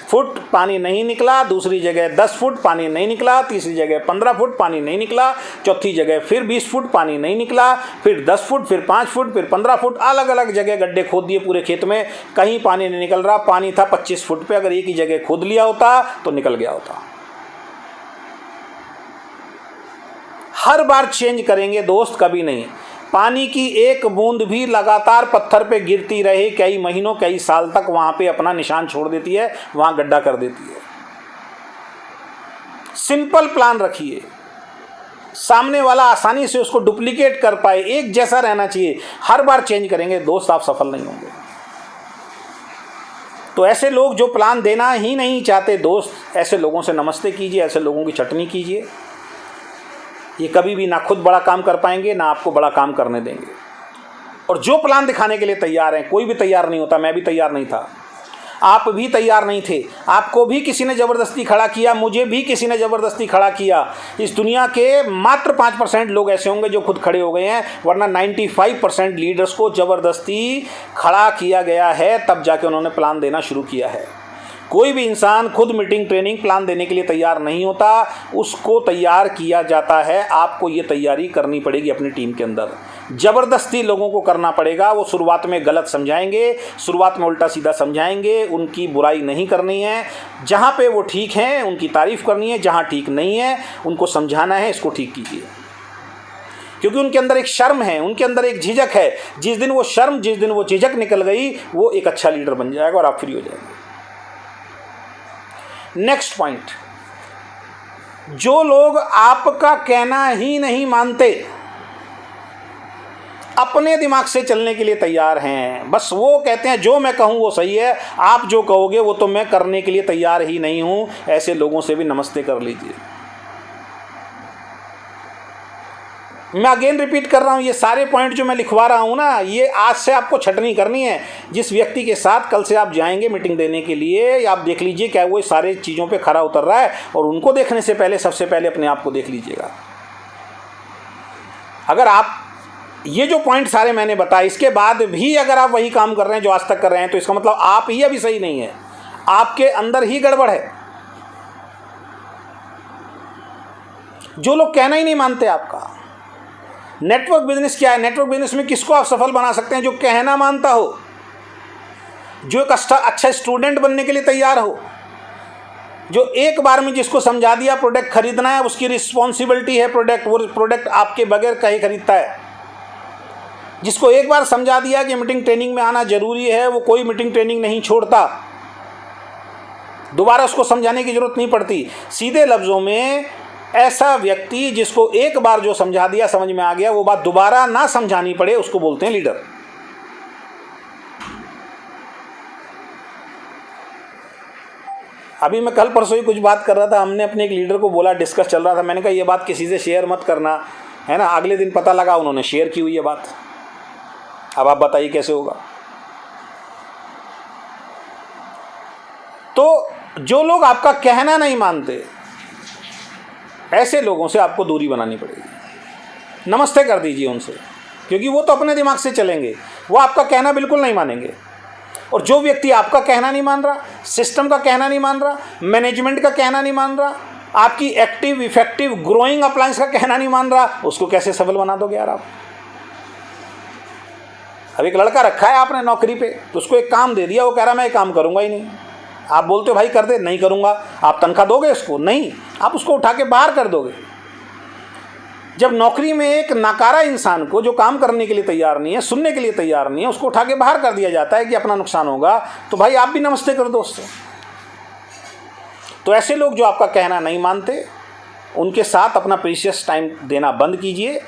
फुट पानी नहीं निकला, दूसरी जगह 10 फुट पानी नहीं निकला, तीसरी जगह 15 फुट पानी नहीं निकला, चौथी जगह फिर 20 फुट पानी नहीं निकला, फिर 10 फुट, फिर 5 फुट, फिर 15 फुट, अलग अलग जगह गड्ढे खोद दिए पूरे खेत में, कहीं पानी नहीं निकल रहा। पानी था 25 फुट पे, अगर एक ही जगह खोद लिया होता तो निकल गया होता। हर बार चेंज करेंगे दोस्त, कभी नहीं। पानी की एक बूंद भी लगातार पत्थर पे गिरती रहे कई महीनों, कई साल तक, वहां पे अपना निशान छोड़ देती है, वहां गड्ढा कर देती है। सिंपल प्लान रखिए, सामने वाला आसानी से उसको डुप्लीकेट कर पाए, एक जैसा रहना चाहिए, हर बार चेंज करेंगे दोस्त, आप सफल नहीं होंगे। तो ऐसे लोग जो प्लान देना ही नहीं चाहते दोस्त, ऐसे लोगों से नमस्ते कीजिए, ऐसे लोगों की चटनी कीजिए। ये कभी भी ना खुद बड़ा काम कर पाएंगे, ना आपको बड़ा काम करने देंगे। और जो प्लान दिखाने के लिए तैयार हैं, कोई भी तैयार नहीं होता, मैं भी तैयार नहीं था, आप भी तैयार नहीं थे, आपको भी किसी ने ज़बरदस्ती खड़ा किया, मुझे भी किसी ने ज़बरदस्ती खड़ा किया। इस दुनिया के मात्र 5% लोग ऐसे होंगे जो खुद खड़े हो गए हैं, वरना 95% लीडर्स को ज़बरदस्ती खड़ा किया गया है, तब जाके उन्होंने प्लान देना शुरू किया है। कोई भी इंसान खुद मीटिंग ट्रेनिंग प्लान देने के लिए तैयार नहीं होता, उसको तैयार किया जाता है। आपको ये तैयारी करनी पड़ेगी अपनी टीम के अंदर, ज़बरदस्ती लोगों को करना पड़ेगा। वो शुरुआत में गलत समझाएंगे, शुरुआत में उल्टा सीधा समझाएंगे, उनकी बुराई नहीं करनी है। जहाँ पे वो ठीक हैं उनकी तारीफ़ करनी है, जहाँ ठीक नहीं है उनको समझाना है, इसको ठीक कीजिए। क्योंकि उनके अंदर एक शर्म है, उनके अंदर एक झिझक है। जिस दिन वो शर्म, जिस दिन वो झिझक निकल गई, वो एक अच्छा लीडर बन जाएगा और आप फ्री हो जाएंगे। नेक्स्ट पॉइंट, जो लोग आपका कहना ही नहीं मानते, अपने दिमाग से चलने के लिए तैयार हैं, बस वो कहते हैं जो मैं कहूं वो सही है, आप जो कहोगे वो तो मैं करने के लिए तैयार ही नहीं हूं, ऐसे लोगों से भी नमस्ते कर लीजिए। मैं अगेन रिपीट कर रहा हूँ, ये सारे पॉइंट जो मैं लिखवा रहा हूँ ना, ये आज से आपको छटनी करनी है। जिस व्यक्ति के साथ कल से आप जाएंगे मीटिंग देने के लिए, आप देख लीजिए क्या वो सारे चीज़ों पे खरा उतर रहा है, और उनको देखने से पहले सबसे पहले अपने आप को देख लीजिएगा। अगर आप ये जो पॉइंट सारे मैंने बताए, इसके बाद भी अगर आप वही काम कर रहे हैं जो आज तक कर रहे हैं, तो इसका मतलब आप ही अभी सही नहीं है, आपके अंदर ही गड़बड़ है। जो लोग कहना ही नहीं मानते आपका, नेटवर्क बिजनेस क्या है? नेटवर्क बिजनेस में किसको आप सफल बना सकते हैं? जो कहना मानता हो, जो एक अच्छा स्टूडेंट बनने के लिए तैयार हो, जो एक बार में जिसको समझा दिया प्रोडक्ट खरीदना है, उसकी रिस्पॉन्सिबिलिटी है प्रोडक्ट, वो प्रोडक्ट आपके बगैर कहीं खरीदता है। जिसको एक बार समझा दिया कि मीटिंग ट्रेनिंग में आना जरूरी है, वो कोई मीटिंग ट्रेनिंग नहीं छोड़ता, दोबारा उसको समझाने की जरूरत नहीं पड़ती। सीधे लफ्ज़ों में ऐसा व्यक्ति जिसको एक बार जो समझा दिया समझ में आ गया, वो बात दोबारा ना समझानी पड़े, उसको बोलते हैं लीडर। अभी मैं कल परसों ही कुछ बात कर रहा था, हमने अपने एक लीडर को बोला, डिस्कस चल रहा था, मैंने कहा ये बात किसी से शेयर मत करना, है ना। अगले दिन पता लगा उन्होंने शेयर की हुई ये बात। अब आप बताइए कैसे होगा। तो जो लोग आपका कहना नहीं मानते, ऐसे लोगों से आपको दूरी बनानी पड़ेगी। नमस्ते कर दीजिए उनसे, क्योंकि वो तो अपने दिमाग से चलेंगे, वो आपका कहना बिल्कुल नहीं मानेंगे। और जो व्यक्ति आपका कहना नहीं मान रहा, सिस्टम का कहना नहीं मान रहा, मैनेजमेंट का कहना नहीं मान रहा, आपकी एक्टिव इफेक्टिव ग्रोइंग अप्लायंस का कहना नहीं मान रहा, उसको कैसे सफल बना दोगे यार आप? अब एक लड़का रखा है आपने नौकरी पे, तो उसको एक काम दे दिया, वो कह रहा मैं ये काम करूंगा ही नहीं। आप बोलते हो भाई कर दे, नहीं करूंगा। आप तनख्वाह दोगे उसको? नहीं, आप उसको उठा के बाहर कर दोगे। जब नौकरी में एक नाकारा इंसान को, जो काम करने के लिए तैयार नहीं है, सुनने के लिए तैयार नहीं है, उसको उठा के बाहर कर दिया जाता है कि अपना नुकसान होगा, तो भाई आप भी नमस्ते कर दो उससे। तो ऐसे लोग जो आपका कहना नहीं मानते, उनके साथ अपना प्रीशियस टाइम देना बंद कीजिए।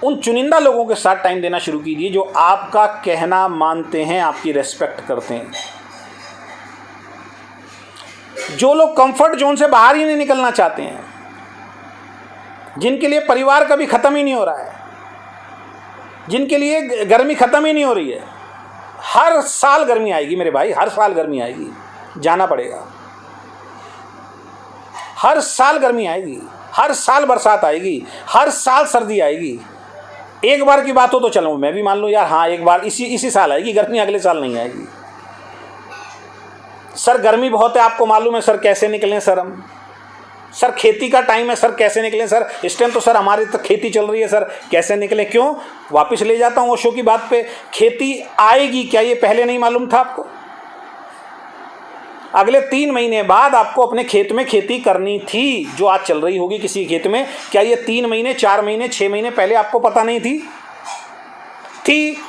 उन चुनिंदा लोगों के साथ टाइम देना शुरू कीजिए जो आपका कहना मानते हैं, आपकी रेस्पेक्ट करते हैं। जो लोग कंफर्ट जोन से बाहर ही नहीं निकलना चाहते हैं, जिनके लिए परिवार कभी ख़त्म ही नहीं हो रहा है, जिनके लिए गर्मी ख़त्म ही नहीं हो रही है, हर साल गर्मी आएगी मेरे भाई, हर साल गर्मी आएगी, जाना पड़ेगा। हर साल गर्मी आएगी, हर साल बरसात आएगी, हर साल सर्दी आएगी। एक बार की बात हो तो चलो मैं भी मान लूँ यार, हाँ एक बार इसी साल आएगी गर्मी, अगले साल नहीं आएगी। सर गर्मी बहुत है, आपको मालूम है सर, कैसे निकलें सर हम? सर खेती का टाइम है सर, कैसे निकलें सर? इस टाइम तो सर हमारी तो खेती चल रही है सर, कैसे निकलें? क्यों? वापस ले जाता हूँ ओशो की बात पे, खेती आएगी क्या ये पहले नहीं मालूम था आपको? अगले 3 महीने बाद आपको अपने खेत में खेती करनी थी, जो आज चल रही होगी किसी खेत में। क्या ये 3 महीने 4 महीने 6 महीने पहले आपको पता नहीं थी?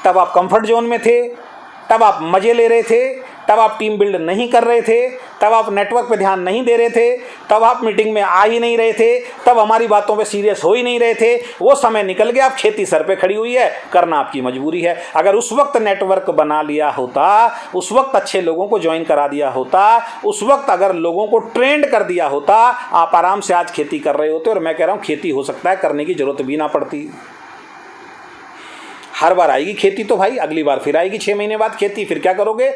तब आप कंफर्ट जोन में थे, तब आप मज़े ले रहे थे, तब आप टीम बिल्ड नहीं कर रहे थे, तब आप नेटवर्क पे ध्यान नहीं दे रहे थे, तब आप मीटिंग में आ ही नहीं रहे थे, तब हमारी बातों पे सीरियस हो ही नहीं रहे थे। वो समय निकल गया, अब खेती सर पे खड़ी हुई है, करना आपकी मजबूरी है। अगर उस वक्त नेटवर्क बना लिया होता, उस वक्त अच्छे लोगों को ज्वाइन करा दिया होता, उस वक्त अगर लोगों को ट्रेंड कर दिया होता, आप आराम से आज खेती कर रहे होते। और मैं कह रहा हूँ खेती हो सकता है करने की जरूरत भी ना पड़ती। हर बार आएगी खेती तो भाई, अगली बार फिर आएगी 6 महीने बाद खेती, फिर क्या करोगे?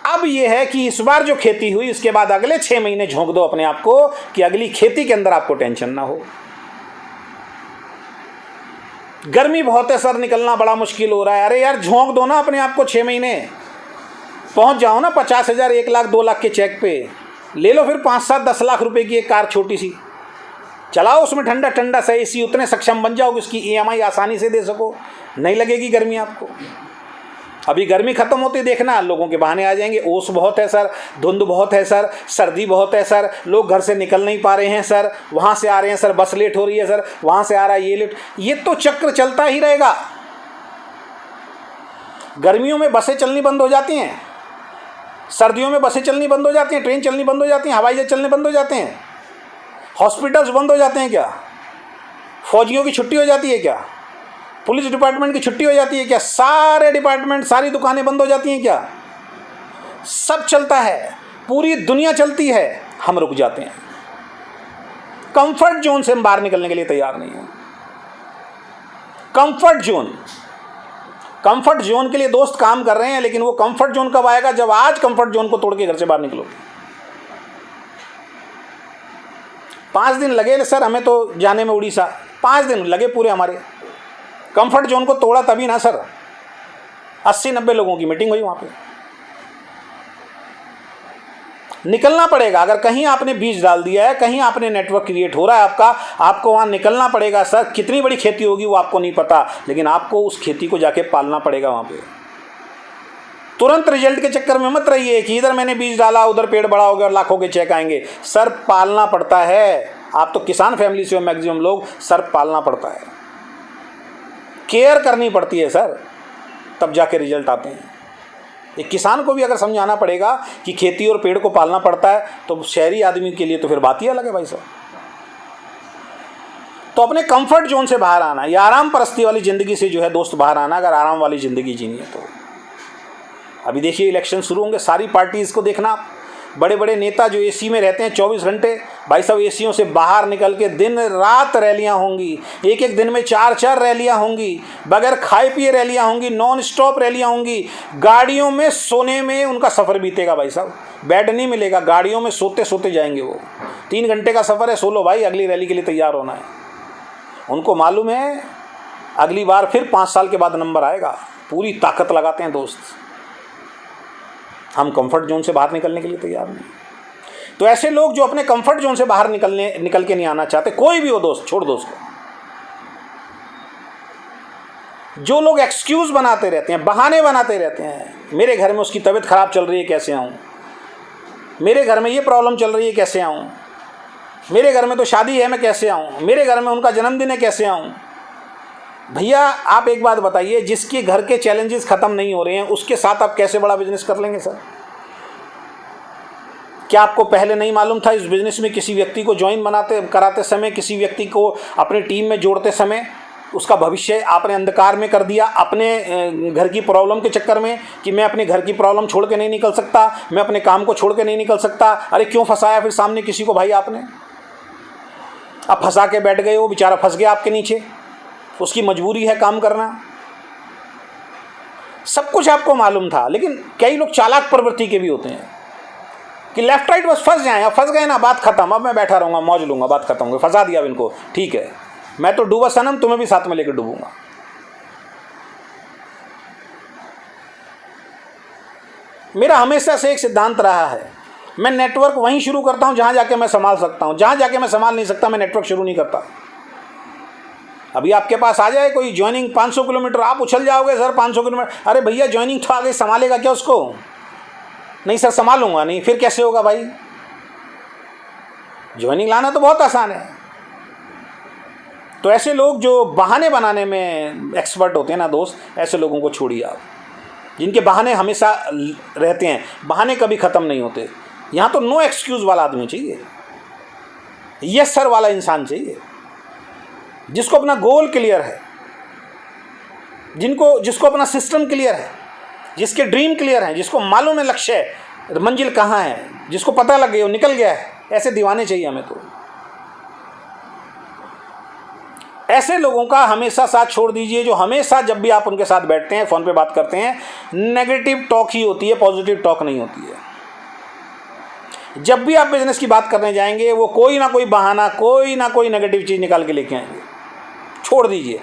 अब यह है कि इस बार जो खेती हुई उसके बाद अगले 6 महीने झोंक दो अपने आप को कि अगली खेती के अंदर आपको टेंशन ना हो। गर्मी बहुत है सर, निकलना बड़ा मुश्किल हो रहा है। अरे यार झोंक दो ना अपने आप को 6 महीने, पहुंच जाओ ना 50,000, 1 लाख, 2 लाख के चेक पे। ले लो फिर 5, 7, 10 लाख रुपए की एक कार छोटी सी, चलाओ उसमें ठंडा ठंडा सा एसी, उतने सक्षम बन जाओ कि उसकी EMI आसानी से दे सको, नहीं लगेगी गर्मी आपको। अभी गर्मी खत्म होती देखना, लोगों के बहाने आ जाएंगे, ओस बहुत है सर, धुंध बहुत है सर, सर्दी बहुत है सर, लोग घर से निकल नहीं पा रहे हैं सर, वहाँ से आ रहे हैं सर, बस लेट हो रही है सर, वहाँ से आ रहा है ये लेट। ये तो चक्र चलता ही रहेगा। गर्मियों में बसें चलनी बंद हो जाती हैं, सर्दियों में बसें चलनी बंद हो जाती हैं, ट्रेन चलनी बंद हो जाती हैं, हवाई जहाज चलने बंद हो जाते हैं, हॉस्पिटल्स बंद हो जाते हैं क्या? फौजियों की छुट्टी हो जाती है क्या? पुलिस डिपार्टमेंट की छुट्टी हो जाती है क्या? सारे डिपार्टमेंट, सारी दुकानें बंद हो जाती हैं क्या? सब चलता है, पूरी दुनिया चलती है, हम रुक जाते हैं। कंफर्ट जोन से हम बाहर निकलने के लिए तैयार नहीं है। कंफर्ट जोन के लिए दोस्त काम कर रहे हैं, लेकिन वो कंफर्ट जोन कब आएगा? जब आज कंफर्ट जोन को तोड़ के घर से बाहर निकलोगे। 5 दिन लगे सर हमें तो जाने में उड़ीसा, 5 दिन लगे पूरे हमारे। कंफर्ट जोन को तोड़ा तभी ना सर, 80-90 लोगों की मीटिंग हुई वहाँ पे। निकलना पड़ेगा। अगर कहीं आपने बीज डाल दिया है, कहीं आपने नेटवर्क क्रिएट हो रहा है आपका, आपको वहाँ निकलना पड़ेगा सर। कितनी बड़ी खेती होगी वो आपको नहीं पता, लेकिन आपको उस खेती को जाके पालना पड़ेगा वहाँ पे। तुरंत रिजल्ट के चक्कर में मत रहिए कि इधर मैंने बीज डाला उधर पेड़ बड़ा हो गया और लाखों के चेक आएंगे। सर पालना पड़ता है। आप तो किसान फैमिली से हो मैक्सिमम लोग, सर पालना पड़ता है, केयर करनी पड़ती है सर, तब जाके रिजल्ट आते हैं। एक किसान को भी अगर समझाना पड़ेगा कि खेती और पेड़ को पालना पड़ता है, तो शहरी आदमी के लिए तो फिर बात ही अलग है भाई साहब। तो अपने कंफर्ट जोन से बाहर आना, या आराम परस्ती वाली ज़िंदगी से जो है दोस्त बाहर आना, अगर आराम वाली ज़िंदगी जीनी है तो। अभी देखिए इलेक्शन शुरू होंगे, सारी पार्टीज़ को देखना, बड़े बड़े नेता जो एसी में रहते हैं 24 घंटे, भाई साहब एसीओं से बाहर निकल के दिन रात रैलियां होंगी, एक एक दिन में 4-4 रैलियां होंगी, बगैर खाए पिए रैलियां होंगी, नॉन स्टॉप रैलियां होंगी। गाड़ियों में सोने में उनका सफ़र बीतेगा भाई साहब, बेड नहीं मिलेगा, गाड़ियों में सोते सोते जाएंगे वो। 3 घंटे का सफ़र है, सो लो भाई, अगली रैली के लिए तैयार होना है। उनको मालूम है अगली बार फिर 5 साल के बाद नंबर आएगा, पूरी ताकत लगाते हैं दोस्त। हम कंफर्ट जोन से बाहर निकलने के लिए तैयार नहीं। तो ऐसे लोग जो अपने कंफर्ट जोन से बाहर निकल के नहीं आना चाहते, कोई भी हो दोस्त, छोड़ दो उसको। जो लोग एक्सक्यूज बनाते रहते हैं, बहाने बनाते रहते हैं, मेरे घर में उसकी तबीयत खराब चल रही है कैसे आऊं, मेरे घर में ये प्रॉब्लम चल रही है कैसे आऊं, मेरे घर में तो शादी है मैं कैसे आऊं, मेरे घर में उनका जन्मदिन है कैसे आऊं। भैया आप एक बात बताइए, जिसके घर के चैलेंजेस खत्म नहीं हो रहे हैं उसके साथ आप कैसे बड़ा बिजनेस कर लेंगे सर? क्या आपको पहले नहीं मालूम था इस बिजनेस में किसी व्यक्ति को ज्वाइन कराते समय, किसी व्यक्ति को अपने टीम में जोड़ते समय उसका भविष्य आपने अंधकार में कर दिया अपने घर की प्रॉब्लम के चक्कर में, कि मैं अपने घर की प्रॉब्लम छोड़ के नहीं निकल सकता, मैं अपने काम को छोड़ के नहीं निकल सकता। अरे क्यों फंसाया फिर सामने किसी को भाई आपने? अब फंसा के बैठ गए, वो बेचारा फंस गया आपके नीचे, उसकी मजबूरी है काम करना। सब कुछ आपको मालूम था, लेकिन कई लोग चालाक प्रवृत्ति के भी होते हैं कि लेफ्ट राइट बस फंस जाएं, अब फंस गए ना बात खत्म, अब मैं बैठा रहूँगा मौज लूँगा, बात खत्म हो गई, फंसा दिया अब इनको, ठीक है मैं तो डूबा सनम, तुम्हें भी साथ में लेकर डूबूंगा। मेरा हमेशा से एक सिद्धांत रहा है, मैं नेटवर्क वहीं शुरू करता हूं जहां जाके मैं संभाल सकता हूं, जहां जाके मैं संभाल नहीं सकता मैं नेटवर्क शुरू नहीं करता। अभी आपके पास आ जाए कोई ज्वाइनिंग 500 किलोमीटर, आप उछल जाओगे सर 500 किलोमीटर, अरे भैया ज्वाइनिंग तो आगे संभालेगा क्या उसको? नहीं सर संभालूंगा नहीं, फिर कैसे होगा भाई? ज्वाइनिंग लाना तो बहुत आसान है। तो ऐसे लोग जो बहाने बनाने में एक्सपर्ट होते हैं ना दोस्त, ऐसे लोगों को छोड़िए आप, जिनके बहाने हमेशा रहते हैं, बहाने कभी ख़त्म नहीं होते। यहाँ तो नो एक्सक्यूज़ वाला आदमी चाहिए, यस सर वाला इंसान चाहिए, जिसको अपना गोल क्लियर है, जिसको अपना सिस्टम क्लियर है, जिसके ड्रीम क्लियर हैं, जिसको मालूम है लक्ष्य है, मंजिल कहाँ है, जिसको पता लग गया, निकल गया है। ऐसे दीवाने चाहिए हमें। तो ऐसे लोगों का हमेशा साथ छोड़ दीजिए, जो हमेशा जब भी आप उनके साथ बैठते हैं, फ़ोन पे बात करते हैं, नेगेटिव टॉक ही होती है, पॉजिटिव टॉक नहीं होती है। जब भी आप बिजनेस की बात करने जाएंगे, वो कोई ना कोई बहाना, कोई ना कोई नेगेटिव चीज़ निकाल के लेके आएंगे। छोड़ दीजिए।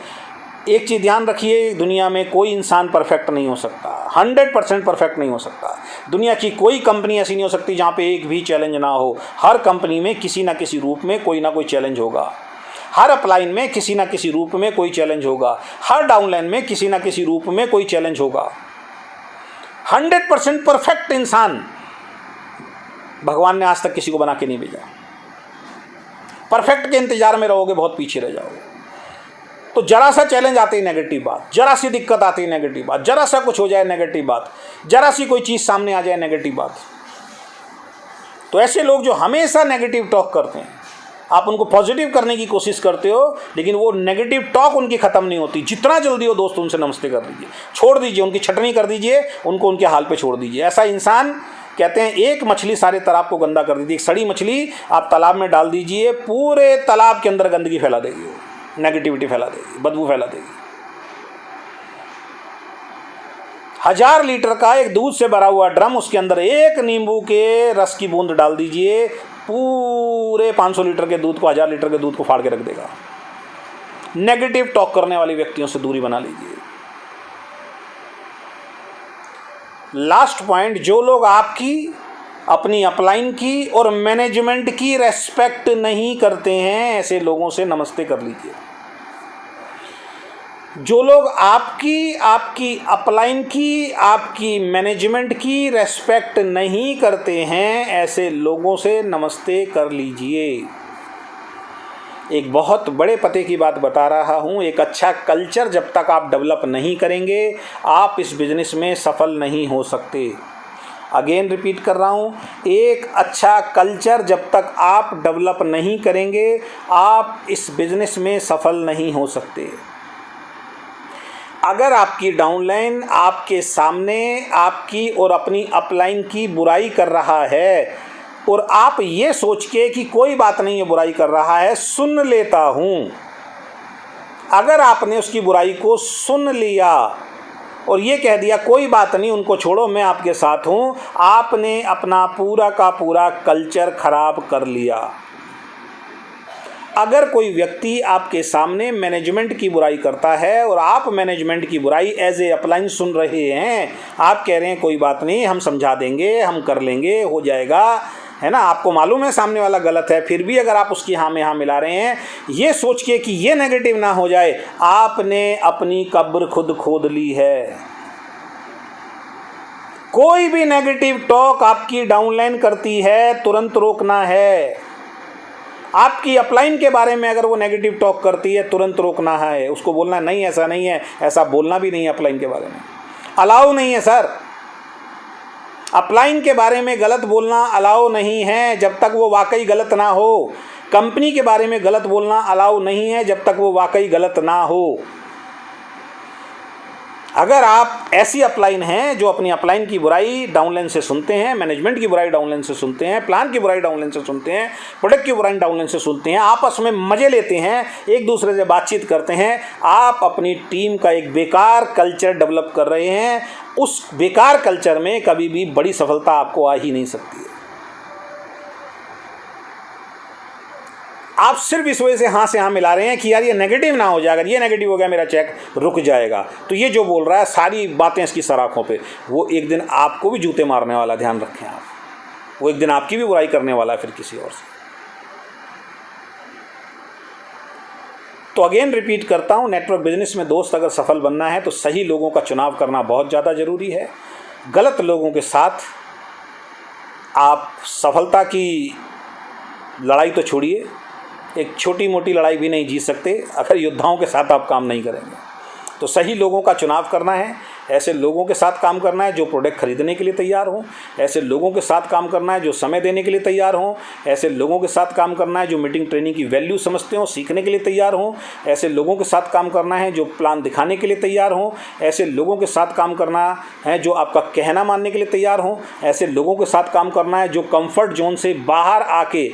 एक चीज़ ध्यान रखिए, दुनिया में कोई इंसान परफेक्ट नहीं हो सकता, 100% परफेक्ट नहीं हो सकता। दुनिया की कोई कंपनी ऐसी नहीं हो सकती जहाँ पे एक भी चैलेंज ना हो। हर कंपनी में किसी ना किसी रूप में कोई ना कोई चैलेंज होगा। हर अपलाइन में किसी ना किसी रूप में कोई चैलेंज होगा। हर डाउनलाइन में किसी ना किसी रूप में कोई चैलेंज होगा। 100% परफेक्ट इंसान भगवान ने आज तक किसी को बना के नहीं भेजा। परफेक्ट के इंतजार में रहोगे, बहुत पीछे रह जाओगे। तो जरा सा चैलेंज आते ही नेगेटिव बात, जरा सी दिक्कत आती है नेगेटिव बात, जरा सा कुछ हो जाए नेगेटिव बात, जरा सी कोई चीज़ सामने आ जाए नेगेटिव बात। तो ऐसे लोग जो हमेशा नेगेटिव टॉक करते हैं, आप उनको पॉजिटिव करने की कोशिश करते हो, लेकिन वो नेगेटिव टॉक उनकी ख़त्म नहीं होती। जितना जल्दी हो दोस्त उनसे नमस्ते कर दीजिए, छोड़ दीजिए, उनकी छटनी कर दीजिए, उनको उनके हाल पे छोड़ दीजिए। ऐसा इंसान, कहते हैं एक मछली सारे तालाब को गंदा कर देती है। एक सड़ी मछली आप तालाब में डाल दीजिए, पूरे तालाब के अंदर गंदगी फैला देगी, वो नेगेटिविटी फैला देगी, बदबू फैला देगी। 1000 लीटर का एक दूध से भरा हुआ ड्रम, उसके अंदर एक नींबू के रस की बूंद डाल दीजिए, पूरे 500 लीटर के दूध को, 1000 लीटर के दूध को फाड़ के रख देगा। नेगेटिव टॉक करने वाले व्यक्तियों से दूरी बना लीजिए। लास्ट पॉइंट, जो लोग आपकी, अपनी अपलाइन की और मैनेजमेंट की रेस्पेक्ट नहीं करते हैं, ऐसे लोगों से नमस्ते कर लीजिए। जो लोग आपकी अपलाइन की, आपकी मैनेजमेंट की रेस्पेक्ट नहीं करते हैं, ऐसे लोगों से नमस्ते कर लीजिए। एक बहुत बड़े पते की बात बता रहा हूँ। एक अच्छा कल्चर जब तक आप डेवलप नहीं करेंगे, आप इस बिज़नेस में सफल नहीं हो सकते। अगेन रिपीट कर रहा हूँ, एक अच्छा कल्चर जब तक आप डेवलप नहीं करेंगे, आप इस बिज़नेस में सफल नहीं हो सकते। अगर आपकी डाउनलाइन आपके सामने आपकी और अपनी अपलाइन की बुराई कर रहा है, और आप ये सोच के कि कोई बात नहीं है, बुराई कर रहा है, सुन लेता हूँ, अगर आपने उसकी बुराई को सुन लिया और ये कह दिया कोई बात नहीं, उनको छोड़ो, मैं आपके साथ हूँ, आपने अपना पूरा का पूरा कल्चर खराब कर लिया। अगर कोई व्यक्ति आपके सामने मैनेजमेंट की बुराई करता है और आप मैनेजमेंट की बुराई एज ए अपलाइन सुन रहे हैं, आप कह रहे हैं कोई बात नहीं, हम समझा देंगे, हम कर लेंगे, हो जाएगा, है ना, आपको मालूम है सामने वाला गलत है, फिर भी अगर आप उसकी हाँ में हाँ मिला रहे हैं, ये सोच के कि ये नेगेटिव ना हो जाए, आपने अपनी कब्र खुद खोद ली है। कोई भी नेगेटिव टॉक आपकी डाउनलाइन करती है, तुरंत रोकना है। आपकी अपलाइन के बारे में अगर वो नेगेटिव टॉक करती है, तुरंत रोकना है, उसको बोलना नहीं, ऐसा नहीं है, ऐसा बोलना भी नहीं है अपलाइन के बारे में, अलाउ नहीं है सर। अपलाइन के बारे में गलत बोलना अलाउ नहीं है जब तक वो वाकई गलत ना हो। कंपनी के बारे में गलत बोलना अलाउ नहीं है जब तक वो वाकई गलत ना हो। अगर आप ऐसी अपलाइन हैं जो अपनी अपलाइन की बुराई डाउनलाइन से सुनते हैं, मैनेजमेंट की बुराई डाउनलाइन से सुनते हैं, प्लान की बुराई डाउनलाइन से सुनते हैं, प्रोडक्ट की बुराई डाउनलाइन से सुनते हैं, आपस में मज़े लेते हैं, एक दूसरे से बातचीत करते हैं, आप अपनी टीम का एक बेकार कल्चर डेवलप कर रहे हैं। उस बेकार कल्चर में कभी भी बड़ी सफलता आपको आ ही नहीं सकती है। आप सिर्फ इस वजह से हाँ से हाँ मिला रहे हैं कि यार ये नेगेटिव ना हो जाए, अगर ये नेगेटिव हो गया मेरा चेक रुक जाएगा। तो ये जो बोल रहा है सारी बातें इसकी सराखों पे, वो एक दिन आपको भी जूते मारने वाला, ध्यान रखें आप, वो एक दिन आपकी भी बुराई करने वाला है फिर किसी और से। तो अगेन रिपीट करता हूँ, नेटवर्क बिजनेस में दोस्त अगर सफल बनना है तो सही लोगों का चुनाव करना बहुत ज़्यादा ज़रूरी है। गलत लोगों के साथ आप सफलता की लड़ाई तो छोड़िए, एक छोटी मोटी लड़ाई भी नहीं जीत सकते अगर योद्धाओं के साथ आप काम नहीं करेंगे। तो सही लोगों का चुनाव करना है, ऐसे लोगों के साथ काम करना है जो प्रोडक्ट खरीदने के लिए तैयार हों, ऐसे लोगों के साथ काम करना है जो समय देने के लिए तैयार हों, ऐसे लोगों के साथ काम करना है जो मीटिंग ट्रेनिंग की वैल्यू समझते हों, सीखने के लिए तैयार हों, ऐसे लोगों के साथ काम करना है जो प्लान दिखाने के लिए तैयार हों, ऐसे लोगों के साथ काम करना है जो आपका कहना मानने के लिए तैयार हों, ऐसे लोगों के साथ काम करना है जो कंफर्ट जोन से बाहर आके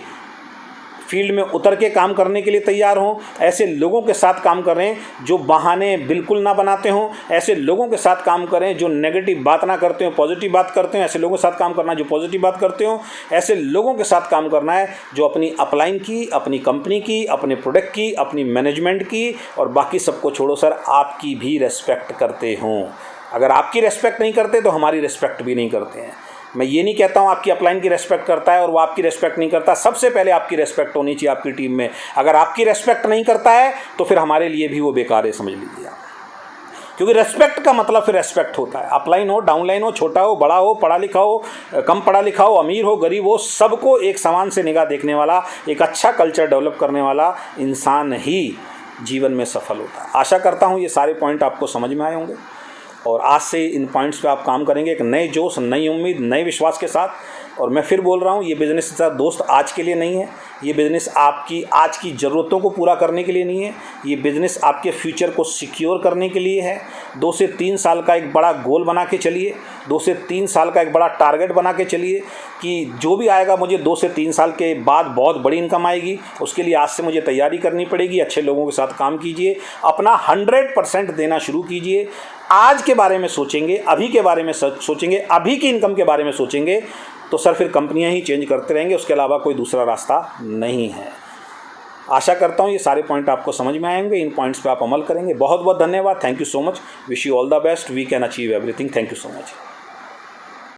फील्ड में उतर के काम करने के लिए तैयार हों, ऐसे लोगों के साथ काम करें जो बहाने बिल्कुल ना बनाते हों, ऐसे लोगों के साथ काम करें जो नेगेटिव बात ना करते हो, पॉजिटिव बात करते हो, ऐसे लोगों के साथ काम करना है जो पॉजिटिव बात करते हो, ऐसे लोगों के साथ काम करना है जो अपनी अपलाइन की, अपनी कंपनी की, अपने प्रोडक्ट की, अपनी मैनेजमेंट की और बाकी सबको छोड़ो सर आपकी भी रेस्पेक्ट करते हों। अगर आपकी रेस्पेक्ट नहीं करते तो हमारी रेस्पेक्ट भी नहीं करते हैं। मैं ये नहीं कहता हूँ आपकी अपलाइन की रेस्पेक्ट करता है और वो आपकी रेस्पेक्ट नहीं करता। सबसे पहले आपकी रेस्पेक्ट होनी चाहिए आपकी टीम में। अगर आपकी रेस्पेक्ट नहीं करता है तो फिर हमारे लिए भी वो बेकार है, समझ लीजिए आप। क्योंकि रेस्पेक्ट का मतलब फिर रेस्पेक्ट होता है। अपलाइन हो, डाउनलाइन हो, छोटा हो, बड़ा हो, पढ़ा लिखा हो, कम पढ़ा लिखा हो, अमीर हो, गरीब हो, सबको एक समान से निगाह देखने वाला, एक अच्छा कल्चर डेवलप करने वाला इंसान ही जीवन में सफल होता है। आशा करता हूँ ये सारे पॉइंट आपको समझ में आए होंगे और आज से इन पॉइंट्स पे आप काम करेंगे एक नए जोश, नई उम्मीद, नए विश्वास के साथ। और मैं फिर बोल रहा हूँ ये बिज़नेस के साथ दोस्त आज के लिए नहीं है, ये बिज़नेस आपकी आज की ज़रूरतों को पूरा करने के लिए नहीं है, ये बिज़नेस आपके फ्यूचर को सिक्योर करने के लिए है। 2 से 3 साल का एक बड़ा गोल बना के चलिए, 2 से 3 साल का एक बड़ा टारगेट बना के चलिए कि जो भी आएगा मुझे 2 से 3 साल के बाद बहुत बड़ी इनकम आएगी, उसके लिए आज से मुझे तैयारी करनी पड़ेगी। अच्छे लोगों के साथ काम कीजिए, अपना 100% देना शुरू कीजिए। आज के बारे में सोचेंगे, अभी के बारे में सोचेंगे, अभी की इनकम के बारे में सोचेंगे तो सर फिर कंपनियां ही चेंज करते रहेंगे, उसके अलावा कोई दूसरा रास्ता नहीं है। आशा करता हूँ ये सारे पॉइंट आपको समझ में आएंगे, इन पॉइंट्स पे आप अमल करेंगे। बहुत बहुत धन्यवाद। Thank you so much. Wish you all the best. We can achieve everything. Thank you so much.